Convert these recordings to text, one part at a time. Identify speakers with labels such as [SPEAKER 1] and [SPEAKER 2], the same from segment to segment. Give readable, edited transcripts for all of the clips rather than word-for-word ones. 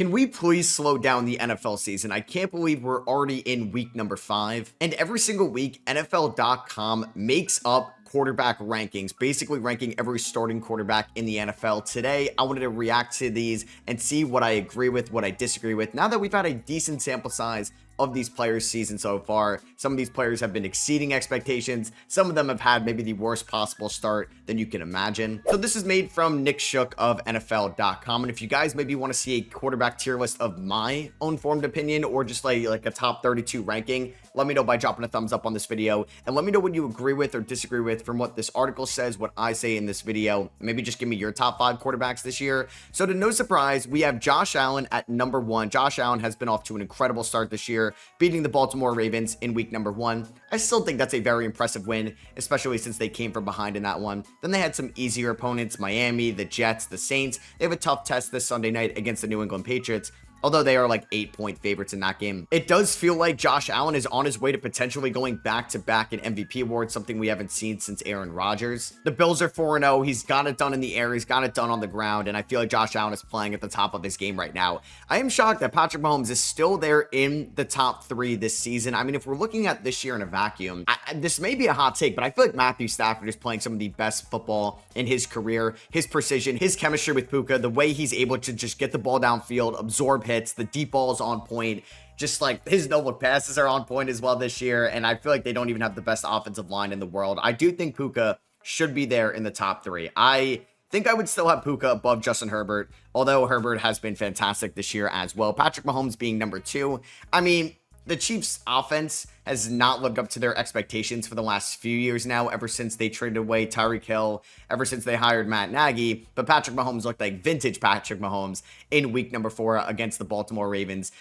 [SPEAKER 1] Can we please slow down the NFL season? I can't believe we're already in week number 5. And every single week, NFL.com makes up quarterback rankings, basically ranking every starting quarterback in the NFL. Today, I wanted to react to these and see what I agree with, what I disagree with. Now that we've had a decent sample size of these players' season so far, some of these players have been exceeding expectations. Some of them have had maybe the worst possible start than you can imagine. So this is made from Nick Shook of NFL.com. And if you guys maybe want to see a quarterback tier list of my own formed opinion or just like a top 32 ranking, let me know by dropping a thumbs up on this video and let me know what you agree with or disagree with from what this article says, what I say in this video. Maybe just give me your top 5 quarterbacks this year. So to no surprise, we have Josh Allen at number 1. Josh Allen has been off to an incredible start this year, beating the Baltimore Ravens in week number 1. I still think that's a very impressive win, especially since they came from behind in that one. Then they had some easier opponents, Miami, the Jets, the Saints. They have a tough test this Sunday night against the New England Patriots, although they are like 8-point favorites in that game. It does feel like Josh Allen is on his way to potentially going back-to-back in MVP awards, something we haven't seen since Aaron Rodgers. The Bills are 4-0. He's got it done in the air. He's got it done on the ground, and I feel like Josh Allen is playing at the top of his game right now. I am shocked that Patrick Mahomes is still there in the top 3 this season. I mean, if we're looking at this year in a vacuum, this may be a hot take, but I feel like Matthew Stafford is playing some of the best football in his career. His precision, his chemistry with Puka, the way he's able to just get the ball downfield, absorb hits, the deep balls on point. Just like his no-look passes are on point as well this year, and I feel like they don't even have the best offensive line in the world. I do think Puka should be there in the top 3. I think I would still have Puka above Justin Herbert, although Herbert has been fantastic this year as well. Patrick Mahomes being number 2. I mean, the Chiefs' offense has not lived up to their expectations for the last few years now, ever since they traded away Tyreek Hill, ever since they hired Matt Nagy. But Patrick Mahomes looked like vintage Patrick Mahomes in week number 4 against the Baltimore Ravens.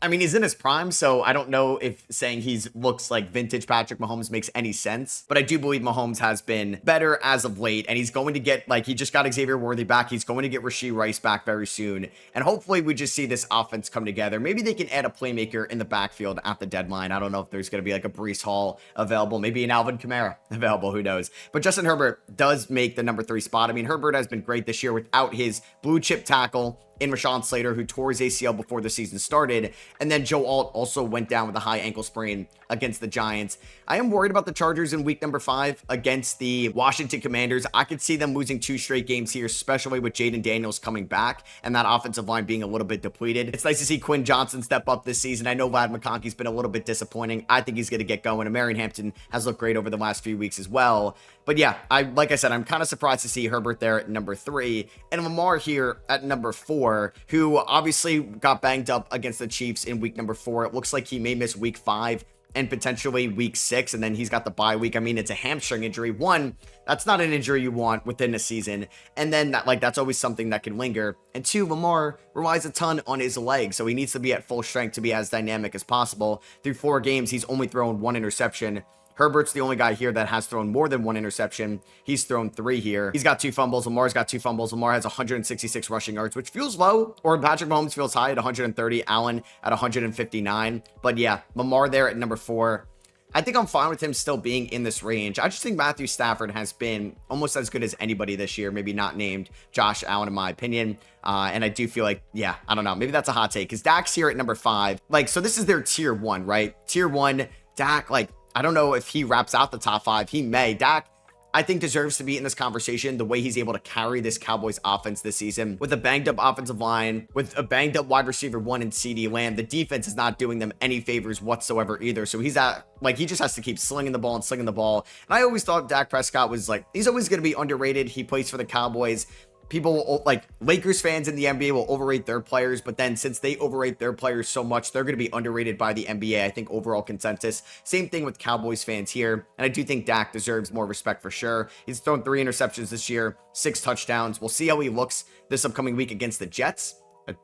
[SPEAKER 1] I mean, he's in his prime, so I don't know if saying he looks like vintage Patrick Mahomes makes any sense. But I do believe Mahomes has been better as of late, and he's going to get, like, he just got Xavier Worthy back. He's going to get Rashee Rice back very soon. And hopefully we just see this offense come together. Maybe they can add a playmaker in the backfield at the deadline. I don't know if there's going to be like a Breece Hall available, maybe an Alvin Kamara available, who knows. But Justin Herbert does make the number 3 spot. I mean, Herbert has been great this year without his blue chip tackle in Rashawn Slater, who tore his ACL before the season started. And then Joe Alt also went down with a high ankle sprain against the Giants. I am worried about the Chargers in week number 5 against the Washington Commanders. I could see them losing 2 straight games here, especially with Jaden Daniels coming back and that offensive line being a little bit depleted. It's nice to see Quinn Johnson step up this season. I know Vlad McConkey's been a little bit disappointing. I think he's going to get going. And Marion Hampton has looked great over the last few weeks as well. But yeah, like I said, I'm kind of surprised to see Herbert there at number 3 and Lamar here at number 4, who obviously got banged up against the Chiefs in week number 4. It looks like he may miss week 5 and potentially week 6, and then he's got the bye week. I mean, it's a hamstring injury. One, that's not an injury you want within a season, and then that's always something that can linger. And 2, Lamar relies a ton on his legs, so he needs to be at full strength to be as dynamic as possible. Through 4 games, he's only thrown 1 interception. Herbert's the only guy here that has thrown more than 1 interception. He's thrown 3 here. He's got 2 fumbles. Lamar's got 2 fumbles. Lamar has 166 rushing yards, which feels low, or Patrick Mahomes feels high at 130. Allen at 159. But yeah, Lamar there at number 4. I think I'm fine with him still being in this range. I just think Matthew Stafford has been almost as good as anybody this year, maybe not named Josh Allen in my opinion. And I do feel like, yeah, I don't know. Maybe that's a hot take because Dak's here at number 5. Like, so this is their tier 1, right? Tier 1, Dak, like, I don't know if he wraps out the top 5. He may. Dak, I think, deserves to be in this conversation the way he's able to carry this Cowboys offense this season with a banged up offensive line, with a banged up wide receiver 1 in CeeDee Lamb. The defense is not doing them any favors whatsoever either. So he's at, like, he just has to keep slinging the ball and slinging the ball. And I always thought Dak Prescott was like, he's always going to be underrated. He plays for the Cowboys. People will, like, Lakers fans in the NBA will overrate their players, but then since they overrate their players so much, they're going to be underrated by the NBA, I think, overall consensus. Same thing with Cowboys fans here, and I do think Dak deserves more respect for sure. He's thrown 3 interceptions this year, 6 touchdowns. We'll see how he looks this upcoming week against the Jets.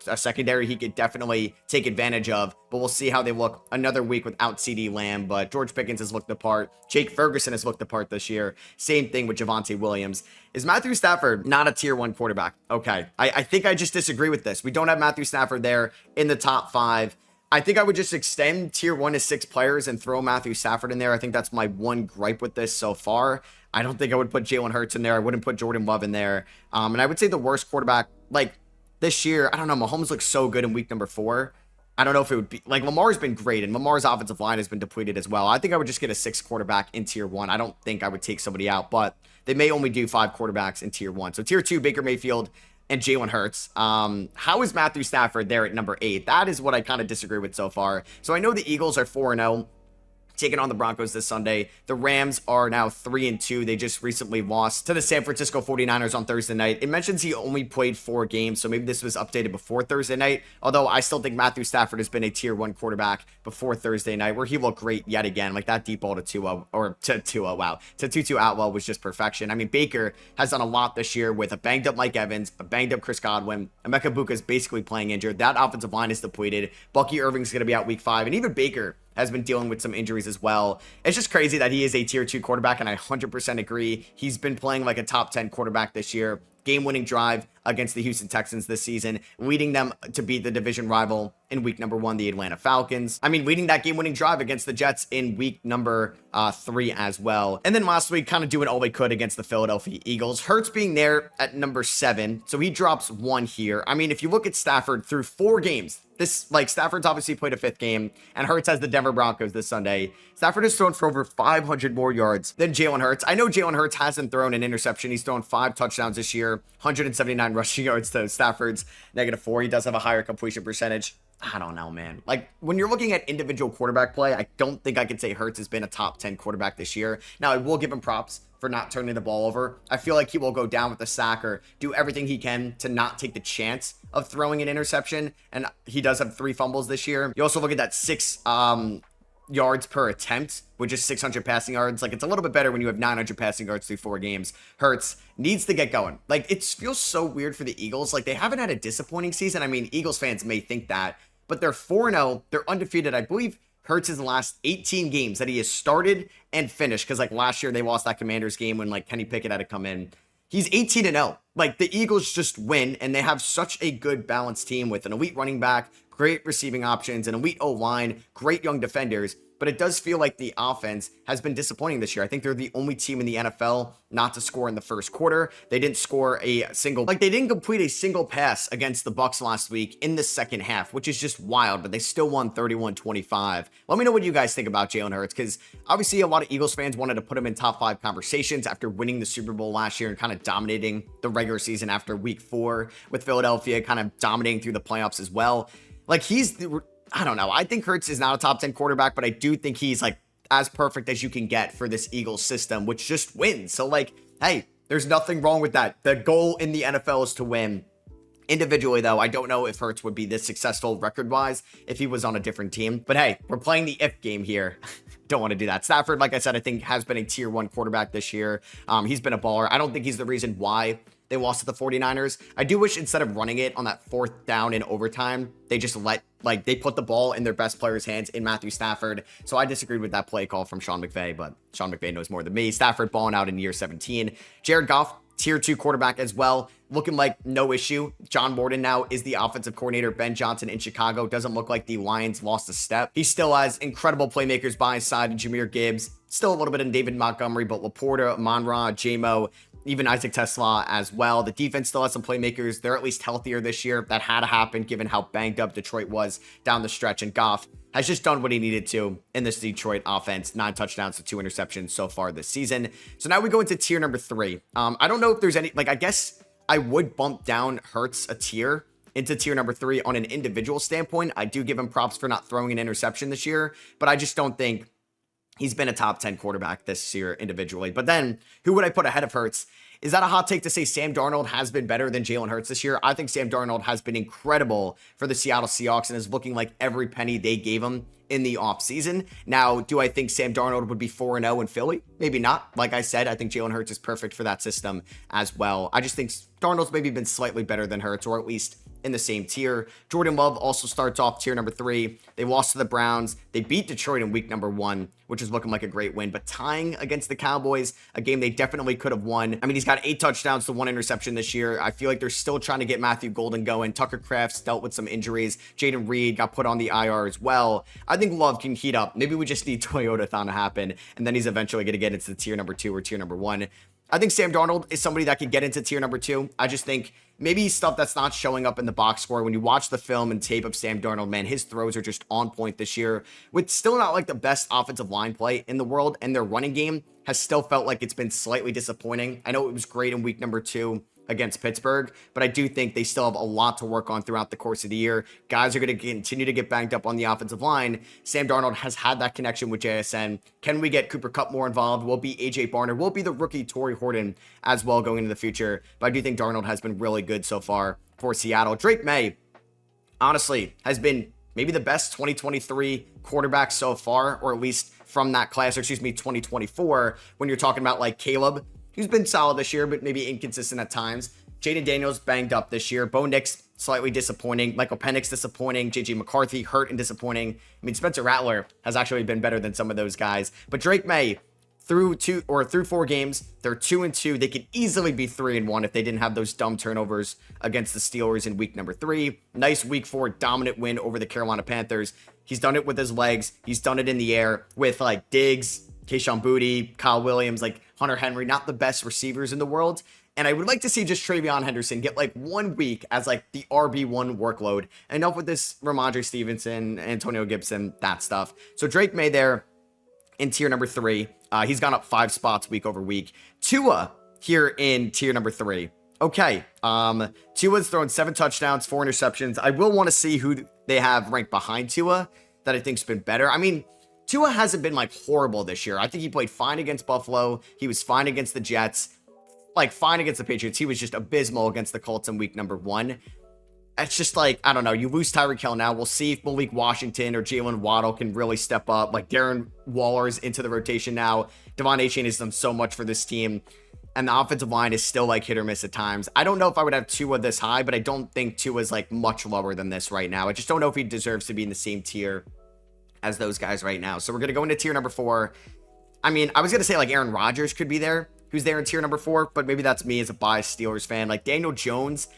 [SPEAKER 1] A secondary he could definitely take advantage of, but we'll see how they look another week without CeeDee Lamb. But George Pickens has looked the part. Jake Ferguson has looked the part this year. Same thing with Javonte Williams. Is Matthew Stafford not a tier 1 quarterback? Okay, I think I just disagree with this. We don't have Matthew Stafford there in the top 5. I think I would just extend tier 1 to 6 players and throw Matthew Stafford in there. I think that's my one gripe with this so far. I don't think I would put Jalen Hurts in there. I wouldn't put Jordan Love in there. And I would say the worst quarterback, like, this year, I don't know, Mahomes looks so good in week number 4. I don't know if it would be like Lamar's been great and Lamar's offensive line has been depleted as well. I think I would just get a 6 quarterback in tier 1. I don't think I would take somebody out, but they may only do 5 quarterbacks in tier 1. So tier 2, Baker Mayfield and Jalen Hurts. How is Matthew Stafford there at number 8? That is what I kind of disagree with so far. So I know the Eagles are 4-0. Taking on the Broncos this Sunday. The Rams are now 3-2. They just recently lost to the San Francisco 49ers on Thursday night. It mentions he only played 4 games, so maybe this was updated before Thursday night. Although I still think Matthew Stafford has been a tier 1 quarterback before Thursday night, where he looked great yet again. Like that deep ball to Tua, or to Tua, wow. To Tutu Atwell was just perfection. I mean, Baker has done a lot this year with a banged up Mike Evans, a banged up Chris Godwin. Emeka Buka is basically playing injured. That offensive line is depleted. Bucky Irving's going to be out week 5, and even Baker has been dealing with some injuries as well. It's just crazy that he is a tier 2 quarterback, and I 100% agree. He's been playing like a top 10 quarterback this year. Game-winning drive against the Houston Texans this season, leading them to beat the division rival in week number 1, the Atlanta Falcons. I mean, leading that game-winning drive against the Jets in week number 3 as well. And then last week, kind of doing all they could against the Philadelphia Eagles. Hurts being there at number 7, so he drops 1 here. I mean, if you look at Stafford through 4 games, Stafford's obviously played a 5th game, and Hurts has the Denver Broncos this Sunday. Stafford has thrown for over 500 more yards than Jalen Hurts. I know Jalen Hurts hasn't thrown an interception. He's thrown 5 touchdowns this year, 179 rushing yards to Stafford's -4. He does have a higher completion percentage. I don't know, man. Like, when you're looking at individual quarterback play, I don't think I could say Hurts has been a top 10 quarterback this year. Now, I will give him props for not turning the ball over. I feel like he will go down with the sack or do everything he can to not take the chance of throwing an interception. And he does have 3 fumbles this year. You also look at that 6 yards per attempt, which is 600 passing yards. Like, it's a little bit better when you have 900 passing yards through 4 games. Hurts needs to get going. Like, it feels so weird for the Eagles. Like, they haven't had a disappointing season. I mean, Eagles fans may think that, but they're 4-0. They're undefeated. I believe Hurts in the last 18 games that he has started and finished, because like last year they lost that Commanders game when like Kenny Pickett had to come in. He's 18-0. Like, the Eagles just win, and they have such a good balanced team with an elite running back, great receiving options, an elite O-line, great young defenders. But it does feel like the offense has been disappointing this year. I think they're the only team in the NFL not to score in the first quarter. They didn't score they didn't complete a single pass against the Bucs last week in the second half, which is just wild, but they still won 31-25. Let me know what you guys think about Jalen Hurts, because obviously a lot of Eagles fans wanted to put him in top 5 conversations after winning the Super Bowl last year and kind of dominating the regular season after week 4 with Philadelphia, kind of dominating through the playoffs as well. Like, I don't know. I think Hurts is not a top 10 quarterback, but I do think he's like as perfect as you can get for this Eagles system, which just wins. So like, hey, there's nothing wrong with that. The goal in the NFL is to win. Individually, though, I don't know if Hurts would be this successful record-wise if he was on a different team. But hey, we're playing the if game here. Don't want to do that. Stafford, like I said, I think has been a tier 1 quarterback this year. He's been a baller. I don't think he's the reason why they lost to the 49ers. I do wish instead of running it on that 4th down in overtime, they just they put the ball in their best player's hands in Matthew Stafford. So I disagreed with that play call from Sean McVay, but Sean McVay knows more than me. Stafford balling out in year 17. Jared Goff, tier 2 quarterback as well, looking like no issue. John Morden now is the offensive coordinator. Ben Johnson in Chicago. Doesn't look like the Lions lost a step. He still has incredible playmakers by his side in Jahmyr Gibbs. Still a little bit in David Montgomery, but Laporta, Monra, J-Mo, even Isaac Tesla as well. The defense still has some playmakers. They're at least healthier this year. That had to happen given how banged up Detroit was down the stretch. And Goff has just done what he needed to in this Detroit offense. 9 touchdowns to 2 interceptions so far this season. So now we go into tier number 3. I don't know if there's any, I guess I would bump down Hurts a tier into tier number 3 on an individual standpoint. I do give him props for not throwing an interception this year, but I just don't think he's been a top 10 quarterback this year individually. But then who would I put ahead of Hurts? Is that a hot take to say Sam Darnold has been better than Jalen Hurts this year? I think Sam Darnold has been incredible for the Seattle Seahawks and is looking like every penny they gave him in the offseason. Now, do I think Sam Darnold would be 4-0 in Philly? Maybe not. Like I said, I think Jalen Hurts is perfect for that system as well. I just think Darnold's maybe been slightly better than Hurts, or at least in the same tier. Jordan Love also starts off tier number 3. They lost to the Browns. They beat Detroit in week number 1, which is looking like a great win, but tying against the Cowboys, a game they definitely could have won. I mean, he's got 8 touchdowns to 1 interception this year. I feel like they're still trying to get Matthew Golden going. Tucker Kraft's dealt with some injuries. Jaden Reed got put on the IR as well. I think Love can heat up. Maybe we just need Toyotathon to happen, and then he's eventually going to get into tier number 2 or tier number 1. I think Sam Darnold is somebody that could get into tier number 2. I just think maybe stuff that's not showing up in the box score. When you watch the film and tape of Sam Darnold, man, his throws are just on point this year, with still not like the best offensive line play in the world, and their running game has still felt like it's been slightly disappointing. I know it was great in week number 2 against Pittsburgh, but I do think they still have a lot to work on throughout the course of the year. Guys are going to continue to get banged up on the offensive line. Sam Darnold has had that connection with JSN. Can we get Cooper Kupp more involved? Will be AJ Barner? Will be the rookie Torrey Horton as well going into the future? But I do think Darnold has been really good so far for Seattle. Drake May, honestly, has been maybe the best 2023 quarterback so far, or at least from that class, or 2024, when you're talking about like Caleb, who's been solid this year, but maybe inconsistent at times. Jaden Daniels banged up this year. Bo Nix, slightly disappointing. Michael Penix, disappointing. JJ McCarthy, hurt and disappointing. I mean, Spencer Rattler has actually been better than some of those guys. But Drake May, through 4 games, they're 2-2. They could easily be 3-1 if they didn't have those dumb turnovers against the Steelers in week number 3. Nice week 4 dominant win over the Carolina Panthers. He's done it with his legs. He's done it in the air with like Diggs, Kayshon Boutte, Kyle Williams, like Hunter Henry, not the best receivers in the world. And I would like to see just Travion Henderson get like 1 week as like the RB1 workload. Enough with this Ramondre Stevenson, Antonio Gibson, that stuff. So Drake May there in tier number 3. He's gone up 5 spots week over week. Tua here in tier number 3. Okay. Tua's thrown 7 touchdowns, 4 interceptions. I will want to see who they have ranked behind Tua that I think's been better. I mean, Tua hasn't been like horrible this year. I think he played fine against Buffalo. He was fine against the Jets, like fine against the Patriots. He was just abysmal against the Colts in week number 1. It's just like, I don't know. You lose Tyreek Hill now. We'll see if Malik Washington or Jalen Waddle can really step up. Like Darren Waller's into the rotation now. Devon Achane has done so much for this team. And the offensive line is still like hit or miss at times. I don't know if I would have Tua this high, but I don't think Tua's like much lower than this right now. I just don't know if he deserves to be in the same tier as those guys right now. So we're going to go into tier number 4. I mean, I was going to say like Aaron Rodgers could be there, who's there in tier number 4, but maybe that's me as a biased Steelers fan. Like Daniel Jones,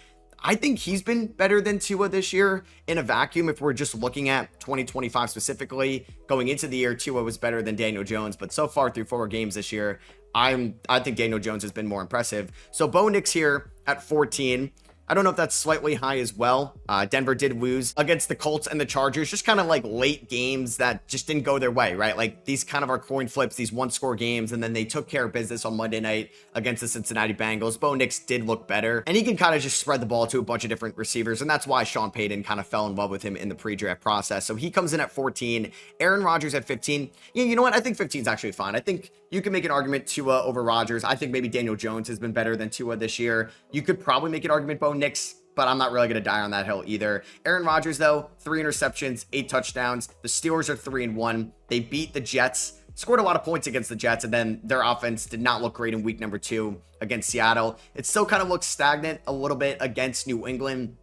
[SPEAKER 1] I think he's been better than Tua this year in a vacuum. If we're just looking at 2025 specifically, going into the year, Tua was better than Daniel Jones, but so far through 4 games this year, I think Daniel Jones has been more impressive. So Bo Nix here at 14. I don't know if that's slightly high as well. Denver did lose against the Colts and the Chargers, just kind of like late games that just didn't go their way, right? Like these kind of are coin flips, these 1-score games, and then they took care of business on Monday night against the Cincinnati Bengals. Bo Nix did look better, and he can kind of just spread the ball to a bunch of different receivers, and that's why Sean Payton kind of fell in love with him in the pre-draft process. So he comes in at 14. Aaron Rodgers at 15. Yeah, you know what? I think 15 is actually fine. I think you can make an argument Tua over Rodgers. I think maybe Daniel Jones has been better than Tua this year. You could probably make an argument Bo Nix, but I'm not really going to die on that hill either. Aaron Rodgers, though, 3 interceptions, 8 touchdowns. The Steelers are 3-1. They beat the Jets, scored a lot of points against the Jets, and then their offense did not look great in week number 2 against Seattle. It still kind of looks stagnant a little bit against New England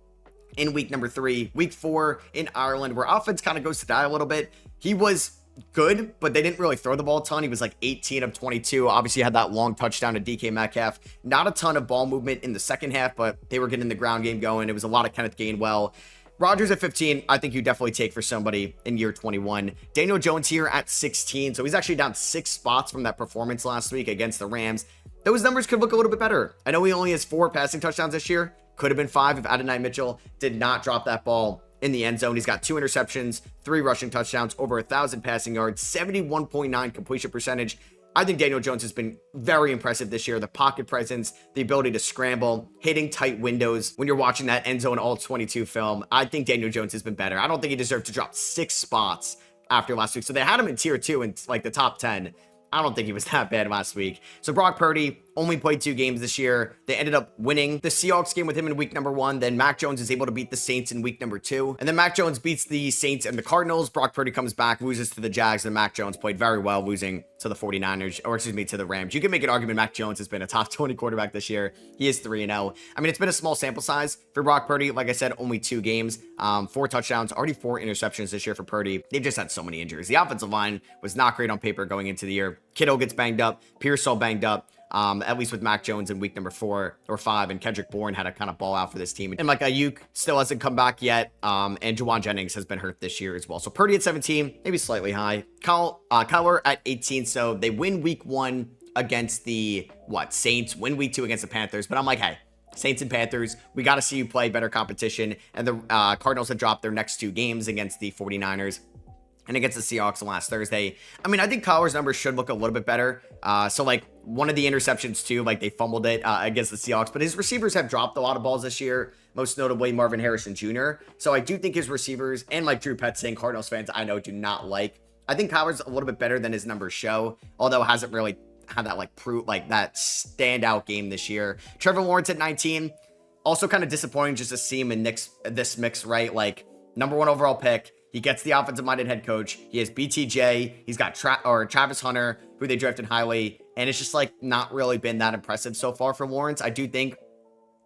[SPEAKER 1] in week number 3. Week 4 in Ireland, where offense kind of goes to die a little bit. He was good, but they didn't really throw the ball a ton. He was like 18 of 22. Obviously had that long touchdown to DK Metcalf. Not a ton of ball movement in the second half, but they were getting the ground game going. It was a lot of Kenneth Gainwell. Rodgers at 15, I think you definitely take for somebody in year 21. Daniel Jones here at 16. So he's actually down 6 spots from that performance last week against the Rams. Those numbers could look a little bit better. I know he only has 4 passing touchdowns this year. Could have been 5 if Adonai Mitchell did not drop that ball in the end zone. He's got 2 interceptions, 3 rushing touchdowns, over 1,000 passing yards, 71.9 completion percentage. I think Daniel Jones has been very impressive this year. The pocket presence, the ability to scramble, hitting tight windows. When you're watching that end zone all 22 film, I think Daniel Jones has been better. I don't think he deserved to drop 6 spots after last week. So they had him in tier 2 in like the top 10. I don't think he was that bad last week. So Brock Purdy only played 2 games this year. They ended up winning the Seahawks game with him in week number 1. Then Mac Jones is able to beat the Saints in week number 2. And then Mac Jones beats the Saints and the Cardinals. Brock Purdy comes back, loses to the Jags, and Mac Jones played very well, losing to the 49ers, or excuse me, to the Rams. You can make an argument Mac Jones has been a top 20 quarterback this year. He is 3-0. I mean, it's been a small sample size for Brock Purdy. Like I said, only 2 games, 4 touchdowns, already 4 interceptions this year for Purdy. They've just had so many injuries. The offensive line was not great on paper going into the year. Kittle gets banged up. Pearsall banged up. At least with Mac Jones in week number 4 or 5, and Kendrick Bourne had to kind of ball out for this team. And like Ayuk still hasn't come back yet, and Juwan Jennings has been hurt this year as well. So Purdy at 17, maybe slightly high. Kyler at 18, so they win week 1 against the, Saints, win week 2 against the Panthers, but I'm like, hey, Saints and Panthers, we got to see you play better competition. And the Cardinals have dropped their next 2 games against the 49ers and against the Seahawks last Thursday. I mean, I think Kyler's numbers should look a little bit better. So like one of the interceptions too, like they fumbled it against the Seahawks, but his receivers have dropped a lot of balls this year, most notably Marvin Harrison Jr. So I do think his receivers, and like Drew Petzing, Cardinals fans I know do not like. I think Kyler's a little bit better than his numbers show, although hasn't really had that that standout game this year. Trevor Lawrence at 19, also kind of disappointing just to see him in this mix, right? Like number 1 overall pick. He gets the offensive-minded head coach. He has BTJ. He's got Travis Hunter, who they drafted highly. And it's just like not really been that impressive so far for Lawrence. I do think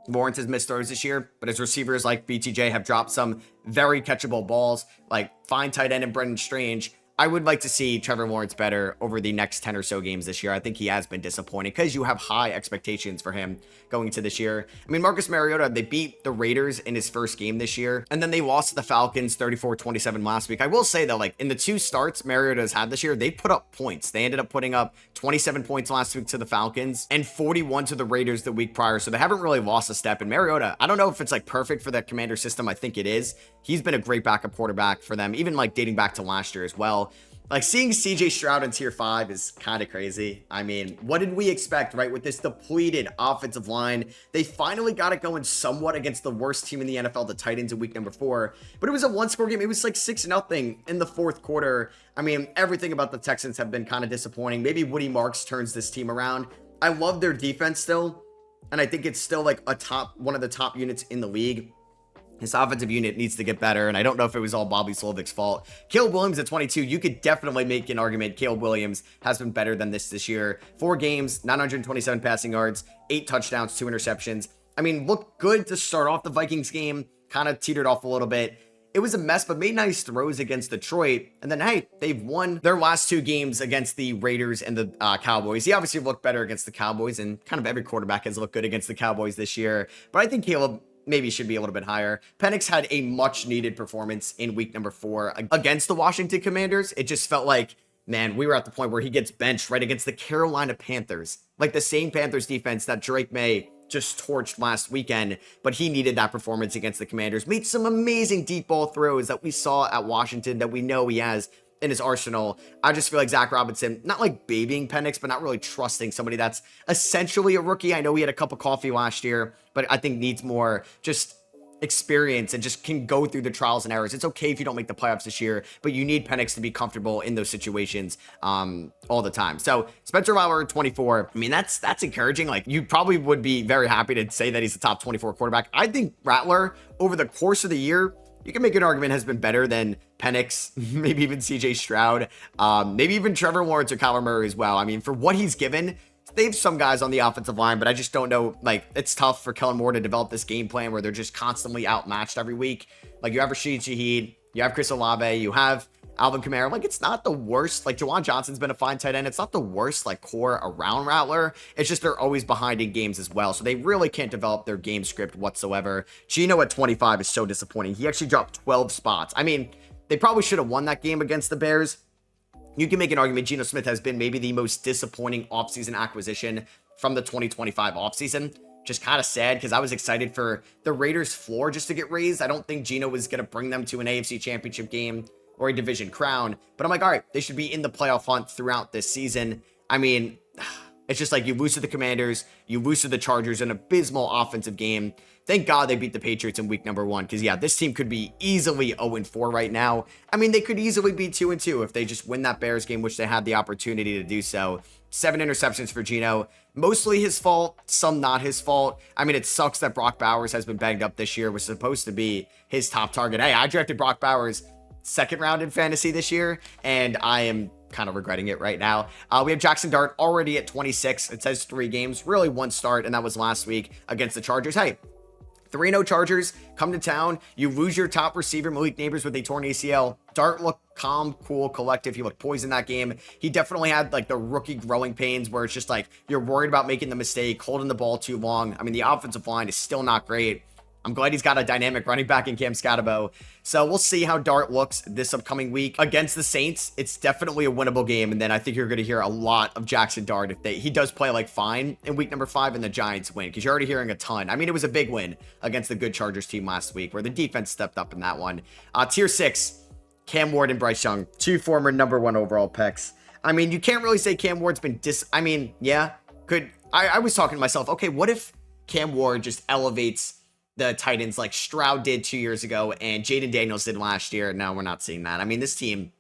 [SPEAKER 1] Lawrence has missed throws this year, but his receivers like BTJ have dropped some very catchable balls, like fine tight end and Brendan Strange. I would like to see Trevor Lawrence better over the next 10 or so games this year. I think he has been disappointing because you have high expectations for him going into this year. I mean, Marcus Mariota, they beat the Raiders in his first game this year, and then they lost to the Falcons 34-27 last week. I will say though, like in the 2 starts Mariota's had this year, they put up points. They ended up putting up 27 points last week to the Falcons and 41 to the Raiders the week prior. So they haven't really lost a step. And Mariota, I don't know if it's like perfect for that Commander system. I think it is. He's been a great backup quarterback for them, even like dating back to last year as well. Like seeing CJ Stroud in tier 5 is kind of crazy. I mean, what did we expect, right? With this depleted offensive line, they finally got it going somewhat against the worst team in the NFL, the Titans, in week number 4. But it was a 1-score game. It was like 6-0 in the 4th quarter. I mean, everything about the Texans have been kind of disappointing. Maybe Woody Marks turns this team around. I love their defense still, and I think it's still like one of the top units in the league. His offensive unit needs to get better, and I don't know if it was all Bobby Slovic's fault. Caleb Williams at 22, you could definitely make an argument Caleb Williams has been better than this year. 4 games, 927 passing yards, 8 touchdowns, 2 interceptions. I mean, looked good to start off the Vikings game, kind of teetered off a little bit. It was a mess, but made nice throws against Detroit. And then, hey, they've won their last 2 games against the Raiders and the Cowboys. He obviously looked better against the Cowboys, and kind of every quarterback has looked good against the Cowboys this year. But I think Caleb maybe should be a little bit higher. Penix had a much needed performance in week number 4 against the Washington Commanders. It just felt like, man, we were at the point where he gets benched right against the Carolina Panthers, like the same Panthers defense that Drake May just torched last weekend, but he needed that performance against the Commanders. Made some amazing deep ball throws that we saw at Washington that we know he has in his arsenal. I just feel like Zach Robinson, not like babying Penix, but not really trusting somebody that's essentially a rookie. I know he had a cup of coffee last year, but I think needs more just experience and just can go through the trials and errors. It's okay if you don't make the playoffs this year, but you need Penix to be comfortable in those situations all the time. So Spencer Rattler 24, I mean, that's encouraging. Like you probably would be very happy to say that he's the top 24 quarterback. I think Rattler over the course of the year, you can make an argument has been better than Penix, maybe even CJ Stroud, maybe even Trevor Lawrence or Kyler Murray as well. I mean, for what he's given, they have some guys on the offensive line, but I just don't know. Like, it's tough for Kellen Moore to develop this game plan where they're just constantly outmatched every week. Like, you have Rashid Shaheed, you have Chris Olave, you have Alvin Kamara. Like, it's not the worst. Like, Jawan Johnson's been a fine tight end. It's not the worst, like, core around Rattler. It's just they're always behind in games as well. So they really can't develop their game script whatsoever. Geno at 25 is so disappointing. He actually dropped 12 spots. I mean, they probably should have won that game against the Bears. You can make an argument Geno Smith has been maybe the most disappointing offseason acquisition from the 2025 offseason. Just kind of sad because I was excited for the Raiders' floor just to get raised. I don't think Geno was going to bring them to an AFC championship game or a division crown. But I'm like, all right, they should be in the playoff hunt throughout this season. I mean, it's just like you lose to the Commanders, you lose to the Chargers, an abysmal offensive game. Thank God they beat the Patriots in week number 1 because, yeah, this team could be easily 0-4 right now. I mean, they could easily be 2-2 if they just win that Bears game, which they had the opportunity to do so. 7 interceptions for Geno. Mostly his fault, some not his fault. I mean, it sucks that Brock Bowers has been banged up this year. Was supposed to be his top target. Hey, I drafted Brock Bowers 2nd round in fantasy this year, and I am kind of regretting it right now. We have Jackson Dart already at 26. It says 3 games, really 1 start, and that was last week against the Chargers. Hey, 3-0 Chargers come to town. You lose your top receiver, Malik Neighbors, with a torn ACL. Dart looked calm, cool, collective. He looked poised in that game. He definitely had like the rookie growing pains where it's just like you're worried about making the mistake, holding the ball too long. I mean, the offensive line is still not great. I'm glad he's got a dynamic running back in Cam Scatabo. So we'll see how Dart looks this upcoming week. Against the Saints, it's definitely a winnable game. And then I think you're going to hear a lot of Jackson Dart if he does play like fine in week number 5 and the Giants win. Because you're already hearing a ton. I mean, it was a big win against the good Chargers team last week where the defense stepped up in that one. Tier 6, Cam Ward and Bryce Young, 2 former number 1 overall picks. I mean, you can't really say Cam Ward's been I mean, yeah, I was talking to myself, okay, what if Cam Ward just elevates the Titans like Stroud did 2 years ago and Jaden Daniels did last year? No, we're not seeing that. I mean, this team,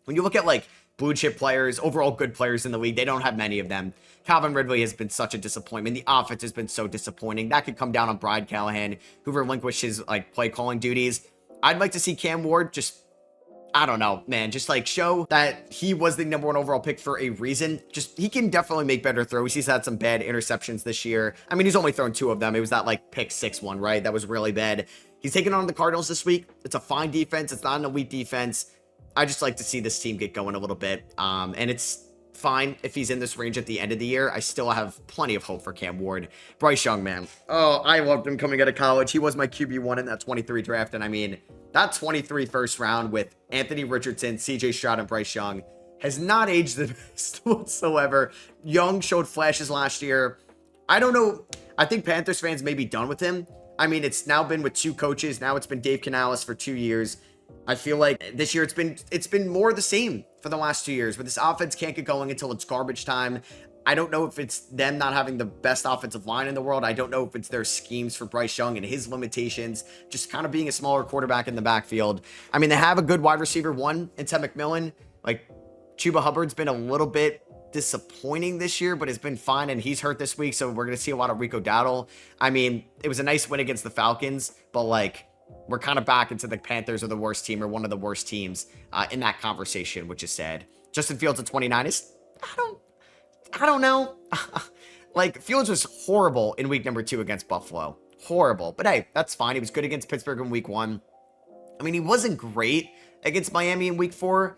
[SPEAKER 1] when you look at like blue chip players, overall good players in the league, they don't have many of them. Calvin Ridley has been such a disappointment. The offense has been so disappointing. That could come down on Brian Callahan, who relinquished his like play calling duties. I'd like to see Cam Ward just, I don't know, man, just like show that he was the number 1 overall pick for a reason. Just, he can definitely make better throws. He's had some bad interceptions this year. I mean, he's only thrown 2 of them. It was that like pick 6 one, right? That was really bad. He's taking on the Cardinals this week. It's a fine defense. It's not an elite defense. I just like to see this team get going a little bit. And it's fine if he's in this range at the end of the year. I still have plenty of hope for Cam Ward. Bryce Young, man. Oh, I loved him coming out of college. He was my QB1 in that 23 draft. And I mean, that 23 first round with Anthony Richardson, CJ Stroud, and Bryce Young has not aged the best whatsoever. Young showed flashes last year. I don't know. I think Panthers fans may be done with him. I mean, it's now been with 2 coaches. Now it's been Dave Canales for 2 years. I feel like this year it's been more the same for the last 2 years, but this offense can't get going until it's garbage time. I don't know if it's them not having the best offensive line in the world. I don't know if it's their schemes for Bryce Young and his limitations, just kind of being a smaller quarterback in the backfield. I mean, they have a good wide receiver 1 in Ted McMillan. Like, Chuba Hubbard's been a little bit disappointing this year, but has been fine, and he's hurt this week, so we're going to see a lot of Rico Dowdle. I mean, it was a nice win against the Falcons, but like, we're kind of back into the Panthers are the worst team or one of the worst teams in that conversation, which is sad. Justin Fields at 29 is, I don't know. Like, Fields was horrible in week number 2 against Buffalo. Horrible. But hey, that's fine. He was good against Pittsburgh in week 1. I mean, he wasn't great against Miami in week 4.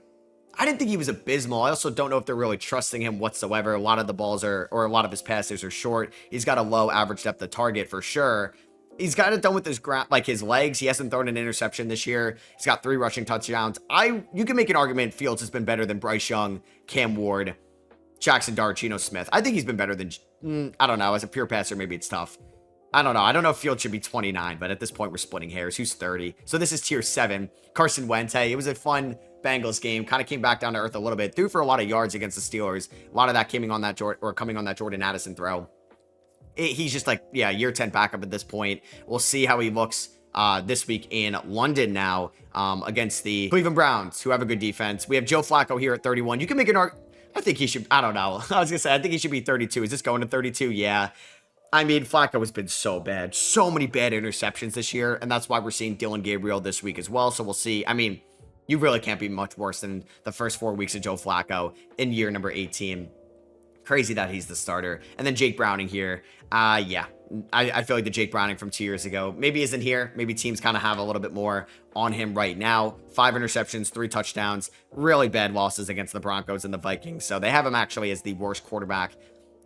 [SPEAKER 1] I didn't think he was abysmal. I also don't know if they're really trusting him whatsoever. A lot of the balls or a lot of his passes are short. He's got a low average depth of target for sure. He's got it done with his his legs. He hasn't thrown an interception this year. He's got 3 rushing touchdowns. You can make an argument Fields has been better than Bryce Young, Cam Ward, Jackson Dart, Geno Smith. I think he's been better than, I don't know, as a pure passer, maybe it's tough. I don't know. I don't know if Fields should be 29, but at this point, we're splitting hairs. Who's 30? So this is tier 7. Carson Wentz. Hey, it was a fun Bengals game. Kind of came back down to earth a little bit. Threw for a lot of yards against the Steelers. A lot of that coming on that Jordan Addison throw. He's just like, yeah, year 10 backup at this point. We'll see how he looks this week in London now against the Cleveland Browns, who have a good defense. We have Joe Flacco here at 31. You can make an argument. I think he should, I don't know. I was going to say, I think he should be 32. Is this going to 32? Yeah. I mean, Flacco has been so bad. So many bad interceptions this year. And that's why we're seeing Dylan Gabriel this week as well. So we'll see. I mean, you really can't be much worse than the first 4 weeks of Joe Flacco in year number 18. Crazy that he's the starter. And then Jake Browning here. Yeah. I feel like the Jake Browning from 2 years ago maybe isn't here. Maybe teams kind of have a little bit more on him right now. 5 interceptions, 3 touchdowns, really bad losses against the Broncos and the Vikings. So they have him actually as the worst quarterback.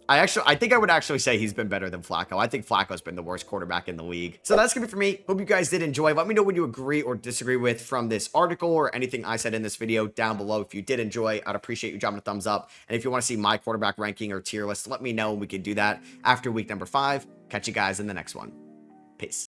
[SPEAKER 1] I think I would actually say he's been better than Flacco. I think Flacco's been the worst quarterback in the league. So that's going to be for me. Hope you guys did enjoy. Let me know what you agree or disagree with from this article or anything I said in this video down below. If you did enjoy, I'd appreciate you dropping a thumbs up. And if you want to see my quarterback ranking or tier list, let me know. We can do that after week number 5. Catch you guys in the next one. Peace.